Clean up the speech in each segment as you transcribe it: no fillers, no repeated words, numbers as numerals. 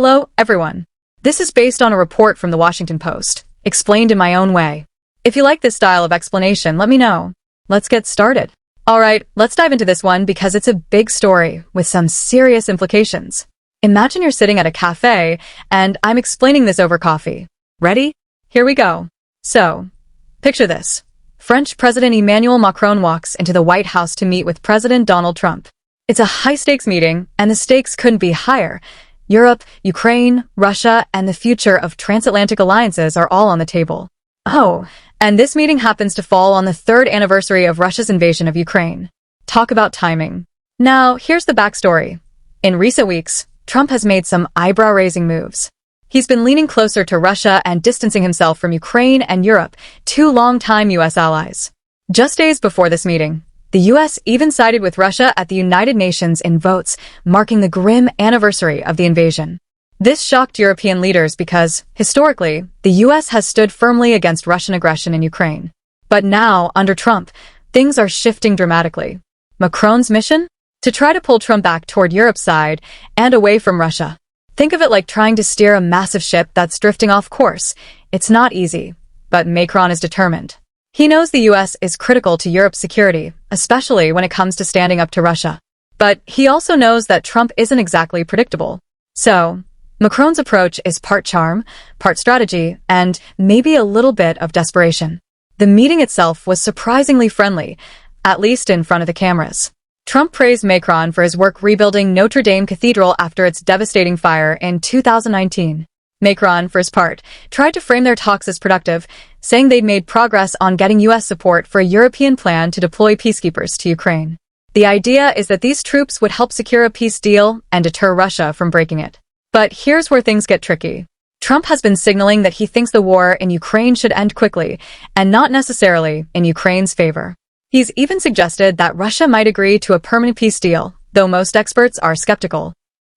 Hello, everyone. This is based on a report from the Washington Post, explained in my own way. If you like this style of explanation, let me know. Let's get started. Alright, let's dive into this one because it's a big story with some serious implications. Imagine you're sitting at a cafe, and I'm explaining this over coffee. Ready? Here we go. So, picture this. French President Emmanuel Macron walks into the White House to meet with President Donald Trump. It's a high-stakes meeting, and the stakes couldn't be higher. Europe, Ukraine, Russia, and the future of transatlantic alliances are all on the table. Oh, and this meeting happens to fall on the third anniversary of Russia's invasion of Ukraine. Talk about timing. Now, here's the backstory. In recent weeks, Trump has made some eyebrow-raising moves. He's been leaning closer to Russia and distancing himself from Ukraine and Europe, two longtime U.S. allies. Just days before this meeting, the U.S. even sided with Russia at the United Nations in votes, marking the grim anniversary of the invasion. This shocked European leaders because, historically, the U.S. has stood firmly against Russian aggression in Ukraine. But now, under Trump, things are shifting dramatically. Macron's mission? To try to pull Trump back toward Europe's side and away from Russia. Think of it like trying to steer a massive ship that's drifting off course. It's not easy, but Macron is determined. He knows the U.S. is critical to Europe's security, especially when it comes to standing up to Russia. But he also knows that Trump isn't exactly predictable. So, Macron's approach is part charm, part strategy, and maybe a little bit of desperation. The meeting itself was surprisingly friendly, at least in front of the cameras. Trump praised Macron for his work rebuilding Notre Dame Cathedral after its devastating fire in 2019. Macron, for his part, tried to frame their talks as productive, saying they'd made progress on getting U.S. support for a European plan to deploy peacekeepers to Ukraine. The idea is that these troops would help secure a peace deal and deter Russia from breaking it. But here's where things get tricky. Trump has been signaling that he thinks the war in Ukraine should end quickly, and not necessarily in Ukraine's favor. He's even suggested that Russia might agree to a permanent peace deal, though most experts are skeptical.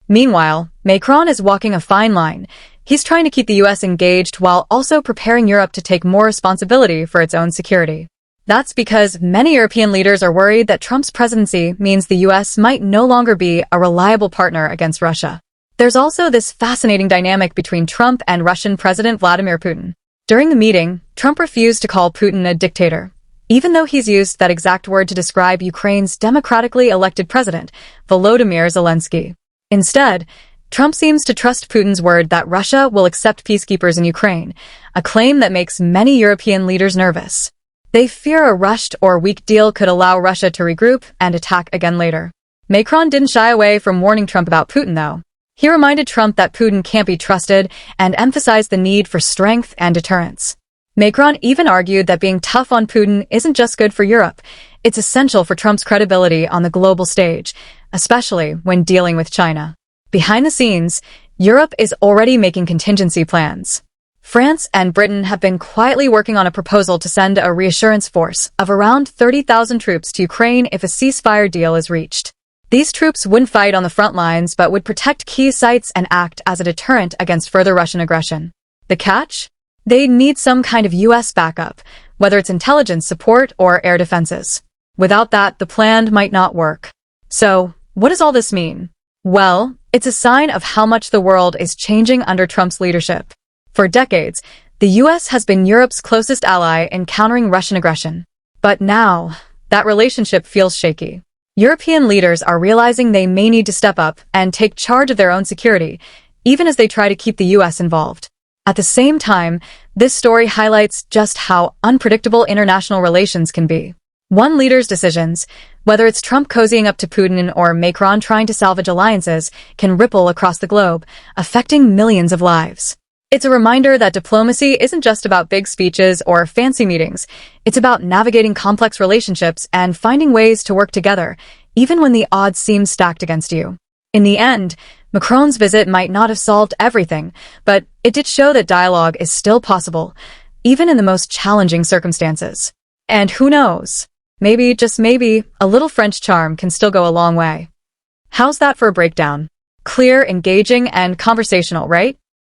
Meanwhile, Macron is walking a fine line. He's trying to keep the U.S. engaged while also preparing Europe to take more responsibility for its own security. That's because many European leaders are worried that Trump's presidency means the U.S. might no longer be a reliable partner against Russia. There's also this fascinating dynamic between Trump and Russian President Vladimir Putin. During the meeting, Trump refused to call Putin a dictator, even though he's used that exact word to describe Ukraine's democratically elected president, Volodymyr Zelensky. Instead, Trump seems to trust Putin's word that Russia will accept peacekeepers in Ukraine, a claim that makes many European leaders nervous. They fear a rushed or weak deal could allow Russia to regroup and attack again later. Macron didn't shy away from warning Trump about Putin, though. He reminded Trump that Putin can't be trusted and emphasized the need for strength and deterrence. Macron even argued that being tough on Putin isn't just good for Europe. It's essential for Trump's credibility on the global stage, especially when dealing with China. Behind the scenes, Europe is already making contingency plans. France and Britain have been quietly working on a proposal to send a reassurance force of around 30,000 troops to Ukraine if a ceasefire deal is reached. These troops wouldn't fight on the front lines but would protect key sites and act as a deterrent against further Russian aggression. The catch? They'd need some kind of U.S. backup, whether it's intelligence support or air defenses. Without that, the plan might not work. So, what does all this mean? Well, it's a sign of how much the world is changing under Trump's leadership. For decades, the U.S. has been Europe's closest ally in countering Russian aggression. But now, that relationship feels shaky. European leaders are realizing they may need to step up and take charge of their own security, even as they try to keep the U.S. involved. At the same time, this story highlights just how unpredictable international relations can be. One leader's decisions, whether it's Trump cozying up to Putin or Macron trying to salvage alliances, can ripple across the globe, affecting millions of lives. It's a reminder that diplomacy isn't just about big speeches or fancy meetings. It's about navigating complex relationships and finding ways to work together, even when the odds seem stacked against you. In the end, Macron's visit might not have solved everything, but it did show that dialogue is still possible, even in the most challenging circumstances. And who knows? Maybe, just maybe, a little French charm can still go a long way. How's that for a breakdown? Clear, engaging, and conversational, right?